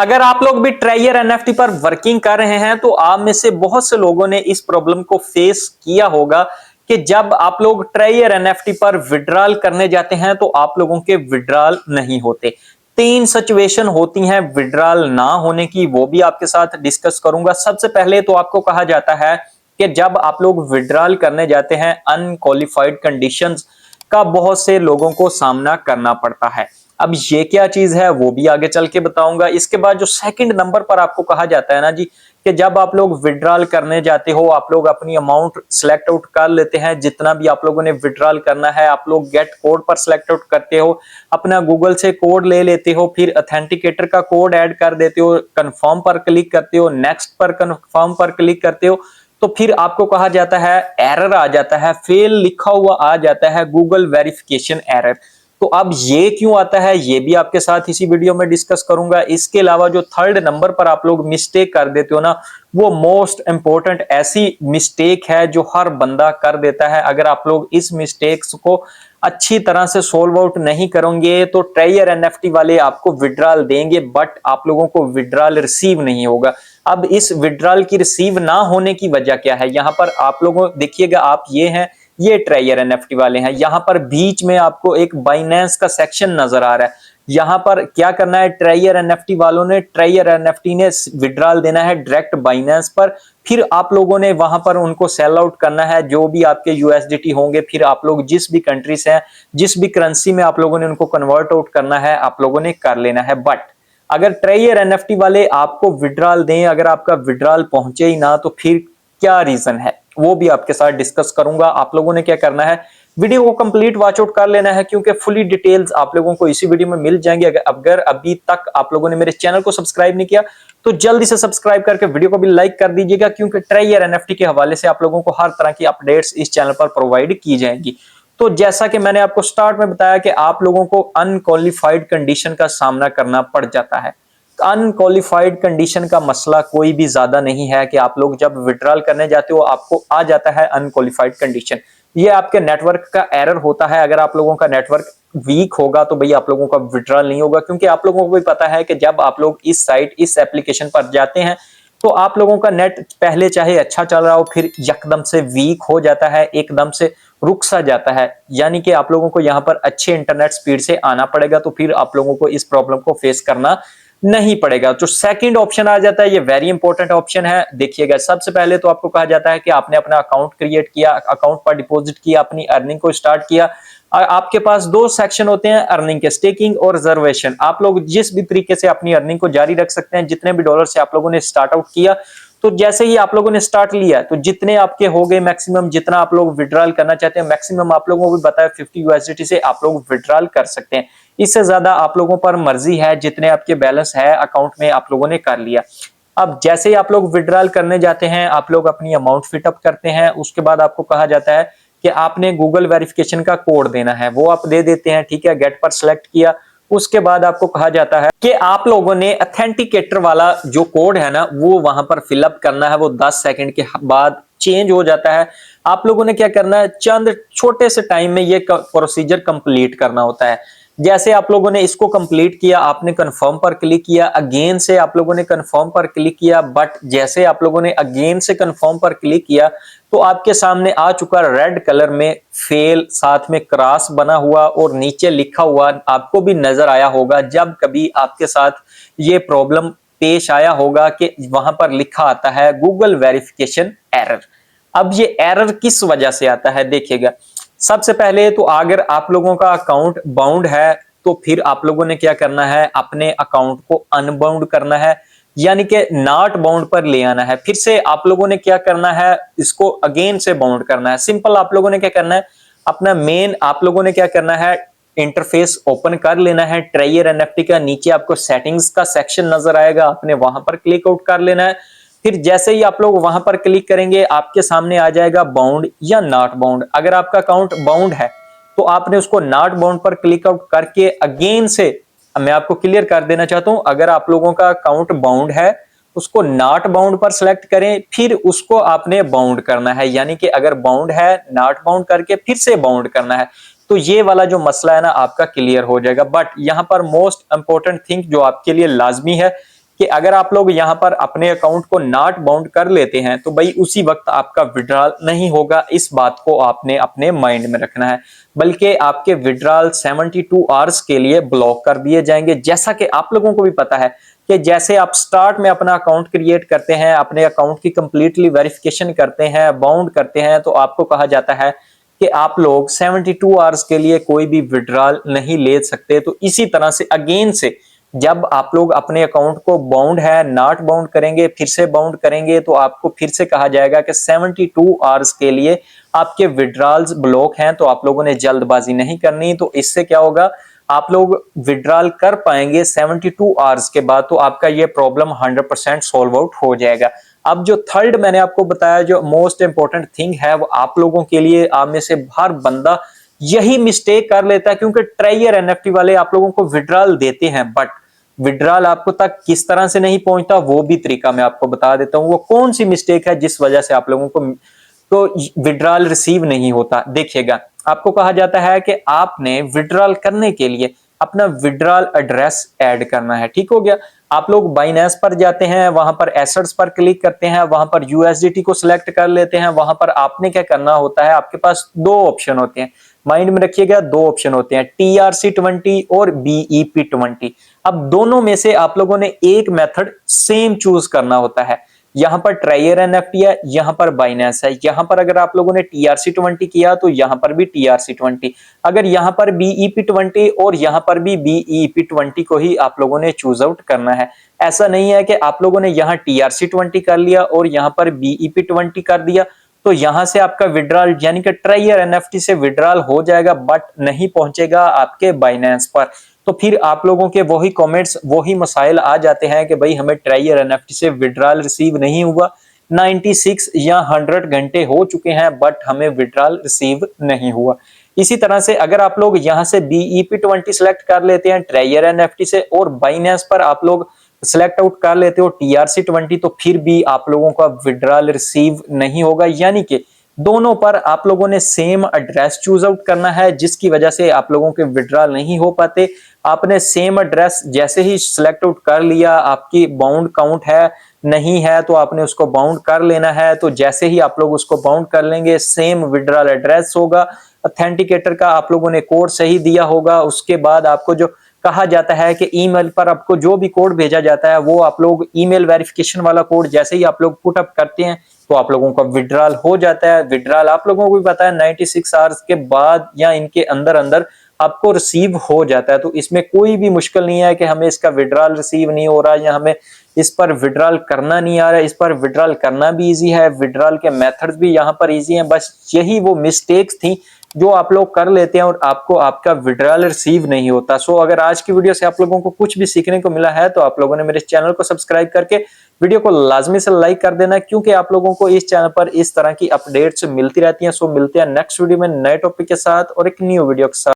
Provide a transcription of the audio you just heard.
अगर आप लोग भी ट्रायर एनएफटी पर वर्किंग कर रहे हैं तो आप में से बहुत से लोगों ने इस प्रॉब्लम को फेस किया होगा कि जब आप लोग ट्रायर एनएफटी पर विड्रॉल करने जाते हैं तो आप लोगों के विड्रॉल नहीं होते। तीन सिचुएशन होती हैं विड्रॉल ना होने की, वो भी आपके साथ डिस्कस करूंगा। सबसे पहले तो आपको कहा जाता है कि जब आप लोग विड्रॉल करने जाते हैं अनक्वालिफाइड कंडीशंस का बहुत से लोगों को सामना करना पड़ता है। अब ये क्या चीज है वो भी आगे चल के बताऊंगा। इसके बाद जो सेकंड नंबर पर आपको कहा जाता है ना जी, कि जब आप लोग विड्रॉल करने जाते हो, आप लोग अपनी अमाउंट सिलेक्ट आउट कर लेते हैं, जितना भी आप लोगों ने विड्रॉल करना है आप लोग गेट कोड पर सिलेक्ट आउट करते हो, अपना गूगल से कोड ले लेते हो, फिर ऑथेंटिकेटर का कोड ऐड कर देते हो, कंफर्म पर क्लिक करते हो, नेक्स्ट पर कंफर्म पर क्लिक करते हो, तो फिर आपको कहा जाता है एरर आ जाता है, फेल लिखा हुआ आ जाता है, गूगल वेरिफिकेशन एरर। तो अब ये क्यों आता है ये भी आपके साथ इसी वीडियो में डिस्कस करूंगा। इसके अलावा जो थर्ड नंबर पर आप लोग मिस्टेक कर देते हो ना, वो मोस्ट इंपॉर्टेंट ऐसी मिस्टेक है जो हर बंदा कर देता है। अगर आप लोग इस मिस्टेक्स को अच्छी तरह से सोल्व आउट नहीं करोगे तो ट्रायर एनएफटी वाले आपको विड्रॉल देंगे बट आप लोगों को विड्रॉल रिसीव नहीं होगा। अब इस विड्रॉल की रिसीव ना होने की वजह क्या है, यहां पर आप लोगों देखिएगा, आप ये ट्रायर एनएफटी वाले हैं, यहां पर बीच में आपको एक बाइनेंस का सेक्शन नजर आ रहा है। यहां पर क्या करना है, ट्रायर एनएफटी वालों ने, ट्रायर एनएफटी ने विड्रॉल देना है डायरेक्ट बाइनेंस पर, फिर आप लोगों ने वहां पर उनको सेल आउट करना है जो भी आपके यूएसडीटी होंगे, फिर आप लोग जिस भी कंट्री से हैं, जिस भी करेंसी में आप लोगों ने उनको कन्वर्ट आउट करना है आप लोगों ने कर लेना है। बट अगर ट्रायर एनएफटी वाले आपको विड्रॉल दें, अगर आपका विड्रॉल पहुंचे ही ना, तो फिर क्या रीजन है वो भी आपके साथ डिस्कस करूंगा। आप लोगों ने क्या करना है, वीडियो को कंप्लीट वॉच आउट कर लेना है क्योंकि फुली डिटेल्स आप लोगों को इसी वीडियो में मिल जाएंगी। अगर अभी तक आप लोगों ने मेरे चैनल को सब्सक्राइब नहीं किया तो जल्दी से सब्सक्राइब करके वीडियो को भी लाइक कर दीजिएगा, क्योंकि ट्रायर एनएफटी के हवाले से आप लोगों को हर तरह की अपडेट्स इस चैनल पर प्रोवाइड की जाएंगी। तो जैसा कि मैंने आपको स्टार्ट में बताया कि आप लोगों को अनक्वालिफाइड कंडीशन का सामना करना पड़ जाता है। अनक्वालिफाइड कंडीशन का मसला कोई भी ज्यादा नहीं है कि आप लोग जब विड्रॉल करने जाते हो आपको आ जाता है अनक्वालिफाइड कंडीशन। ये आपके नेटवर्क का एरर होता है। अगर आप लोगों का नेटवर्क वीक होगा तो भाई आप लोगों का विड्रॉल नहीं होगा, क्योंकि आप लोगों को भी पता है कि जब आप लोग इस साइट इस एप्लीकेशन पर जाते हैं तो आप लोगों का नेट पहले चाहे अच्छा चल रहा हो फिर एकदम से वीक हो जाता है, एकदम से रुक सा जाता है। यानी कि आप लोगों को यहाँ पर अच्छे इंटरनेट स्पीड से आना पड़ेगा, तो फिर आप लोगों को इस प्रॉब्लम को फेस करना नहीं पड़ेगा। जो सेकंड ऑप्शन आ जाता है ये वेरी इंपॉर्टेंट ऑप्शन है। देखिएगा, सबसे पहले तो आपको कहा जाता है कि आपने अपना अकाउंट क्रिएट किया, अकाउंट पर डिपॉजिट किया, अपनी अर्निंग को स्टार्ट किया। आपके पास दो सेक्शन होते हैं अर्निंग के, स्टेकिंग और रिजर्वेशन। आप लोग जिस भी तरीके से अपनी अर्निंग को जारी रख सकते हैं, जितने भी डॉलर से आप लोगों ने स्टार्ट आउट किया, तो जैसे ही आप लोगों ने स्टार्ट लिया तो जितने आपके हो गए मैक्सिमम, जितना आप लोग विड्रॉल करना चाहते हैं मैक्सिमम, आप लोगों को भी बताया 50 यूएसडीटी से आप लोग विड्रॉल कर सकते हैं। इससे ज्यादा आप लोगों पर मर्जी है, जितने आपके बैलेंस है अकाउंट में आप लोगों ने कर लिया। अब जैसे ही आप लोग विड्रॉल करने जाते हैं आप लोग अपनी अमाउंट फिटअप करते हैं, उसके बाद आपको कहा जाता है कि आपने गूगल वेरिफिकेशन का कोड देना है, वो आप दे देते हैं। ठीक है, गेट पर सिलेक्ट किया, उसके बाद आपको कहा जाता है कि आप लोगों ने ऑथेंटिकेटर वाला जो कोड है ना वो वहां पर फिलअप करना है। वो 10 सेकंड के बाद चेंज हो जाता है। आप लोगों ने क्या करना है, चंद छोटे से टाइम में ये प्रोसीजर कंप्लीट करना होता है। जैसे आप लोगों ने इसको कंप्लीट किया, आपने कंफर्म पर क्लिक किया, अगेन से आप लोगों ने कंफर्म पर क्लिक किया, बट जैसे आप लोगों ने अगेन से कंफर्म पर क्लिक किया तो आपके सामने आ चुका रेड कलर में फेल, साथ में क्रॉस बना हुआ और नीचे लिखा हुआ आपको भी नजर आया होगा। जब कभी आपके साथ ये प्रॉब्लम पेश आया होगा कि वहां पर लिखा आता है गूगल वेरिफिकेशन एरर। अब ये एरर किस वजह से आता है देखिएगा। सबसे पहले तो अगर आप लोगों का अकाउंट बाउंड है तो फिर आप लोगों ने क्या करना है, अपने अकाउंट को अनबाउंड करना है, यानी कि नॉट बाउंड पर ले आना है। फिर से आप लोगों ने क्या करना है, इसको अगेन से बाउंड करना है। सिंपल आप लोगों ने क्या करना है, अपना मेन आप लोगों ने क्या करना है, इंटरफेस ओपन कर लेना है ट्रायर एनएफटी का। नीचे आपको सेटिंग्स का सेक्शन नजर आएगा, आपने वहां पर क्लिक आउट कर लेना है। फिर जैसे ही आप लोग वहां पर क्लिक करेंगे आपके सामने आ जाएगा बाउंड या नॉट बाउंड। अगर आपका अकाउंट बाउंड है तो आपने उसको नॉट बाउंड पर क्लिक आउट करके अगेन से, मैं आपको क्लियर कर देना चाहता हूं, अगर आप लोगों का अकाउंट बाउंड है उसको नॉट बाउंड पर सिलेक्ट करें, फिर उसको आपने बाउंड करना है। यानी कि अगर बाउंड है नॉट बाउंड करके फिर से बाउंड करना है, तो ये वाला जो मसला है ना आपका क्लियर हो जाएगा। बट यहां पर मोस्ट इंपॉर्टेंट थिंग जो आपके लिए लाजमी है कि अगर आप लोग यहां पर अपने अकाउंट को नॉट बाउंड कर लेते हैं तो भाई उसी वक्त आपका विड्रॉल नहीं होगा। इस बात को आपने अपने माइंड में रखना है, बल्कि आपके विड्रॉल 72 आवर्स के लिए ब्लॉक कर दिए जाएंगे। जैसा कि आप लोगों को भी पता है कि जैसे आप स्टार्ट में अपना अकाउंट क्रिएट करते हैं, अपने अकाउंट की कंप्लीटली वेरिफिकेशन करते हैं, बाउंड करते हैं, तो आपको कहा जाता है कि आप लोग 72 आवर्स के लिए कोई भी विड्रॉल नहीं ले सकते। तो इसी तरह से अगेन से जब आप लोग अपने अकाउंट को बाउंड है नॉट बाउंड करेंगे, फिर से बाउंड करेंगे, तो आपको फिर से कहा जाएगा कि 72 आवर्स के लिए आपके विड्रॉल्स ब्लॉक हैं। तो आप लोगों ने जल्दबाजी नहीं करनी। तो इससे क्या होगा, आप लोग विड्रॉल कर पाएंगे 72 आवर्स के बाद, तो आपका ये प्रॉब्लम 100% सॉल्व आउट हो जाएगा। अब जो थर्ड मैंने आपको बताया, जो मोस्ट इंपॉर्टेंट थिंग है, वो आप लोगों के लिए, आप में से हर बंदा यही मिस्टेक कर लेता है, क्योंकि ट्राइयर एनएफटी वाले आप लोगों को विड्रॉल देते हैं, बट विड्रॉल आपको तक किस तरह से नहीं पहुंचता वो भी तरीका मैं आपको बता देता हूं। वो कौन सी मिस्टेक है जिस वजह से आप लोगों को तो विड्रॉल रिसीव नहीं होता। देखिएगा, आपको कहा जाता है कि आपने विड्रॉल करने के लिए अपना विड्रॉल एड्रेस ऐड करना है। ठीक हो गया, आप लोग बाइनेंस पर जाते हैं, वहां पर एसेट्स पर क्लिक करते हैं, वहां पर यूएसडीटी को सिलेक्ट कर लेते हैं। वहां पर आपने क्या करना होता है, आपके पास दो ऑप्शन होते हैं, माइंड में रखिएगा, दो ऑप्शन होते हैं, TRC20 और BEP20। अब दोनों में से आप लोगों ने एक मेथड सेम चूज करना होता है। यहां पर ट्राइयर एनएफटी है, यहां पर बाइनेंस है। यहां पर अगर आप लोगों ने TRC20 किया तो यहां पर भी TRC20, अगर यहां पर BEP20 और यहां पर भी BEP20 को ही आप लोगों ने चूज आउट करना है। ऐसा नहीं है कि आप लोगों ने यहां TRC20 कर लिया और यहां पर BEP20 कर दिया तो यहां से आपका विड्रॉल यानी कि ट्राइयर एनएफटी से विड्रॉल हो जाएगा, बट नहीं पहुंचेगा आपके बाइनेंस पर। तो फिर आप लोगों के वही कमेंट्स, वही मसाइल आ जाते हैं कि भाई हमें ट्राइयर एनएफटी से विड्रॉल रिसीव नहीं हुआ, 96 या 100 घंटे हो चुके हैं बट हमें विड्रॉल रिसीव नहीं हुआ। इसी तरह से अगर आप लोग यहां से BEP20 सिलेक्ट कर लेते हैं ट्राइयर एनएफटी से और बाइनेंस पर आप लोग सिलेक्ट आउट कर लेते हो TRC20, तो फिर भी आप लोगों का विड्रॉल रिसीव नहीं होगा। यानी कि दोनों पर आप लोगों ने सेम एड्रेस चूज आउट करना है, जिसकी वजह से आप लोगों के विड्रॉल नहीं हो पाते। आपने सेम एड्रेस जैसे ही सिलेक्ट आउट कर लिया, आपकी बाउंड काउंट है नहीं है तो आपने उसको बाउंड कर लेना है। तो जैसे ही आप लोग उसको बाउंड कर लेंगे, सेम विड्रॉल एड्रेस होगा, ऑथेंटिकेटर का आप लोगों ने कोड सही दिया होगा। उसके बाद आपको जो कहा जाता है कि ईमेल पर आपको जो भी कोड भेजा जाता है वो आप लोग ईमेल वेरिफिकेशन वाला कोड जैसे ही आप लोग पुट अप करते हैं तो आप लोगों का विड्रॉल हो जाता है। विड्रॉल आप लोगों को भी पता है 96 आवर्स के बाद या इनके अंदर अंदर आपको रिसीव हो जाता है। तो इसमें कोई भी मुश्किल नहीं है कि हमें इसका विड्रॉल रिसीव नहीं हो रहा या हमें इस पर विड्रॉल करना नहीं आ रहा है। इस पर विड्रॉल करना भी इजी है, विड्रॉल के मेथड्स भी यहाँ पर इजी हैं। बस यही वो मिस्टेक्स थी जो आप लोग कर लेते हैं और आपको आपका विड्रॉल रिसीव नहीं होता। सो अगर आज की वीडियो से आप लोगों को कुछ भी सीखने को मिला है तो आप लोगों ने मेरे चैनल को सब्सक्राइब करके वीडियो को लाजमी से लाइक कर देना, क्योंकि आप लोगों को इस चैनल पर इस तरह की अपडेट्स मिलती रहती हैं। सो मिलते हैं नेक्स्ट वीडियो में नए टॉपिक के साथ और एक न्यू वीडियो के साथ।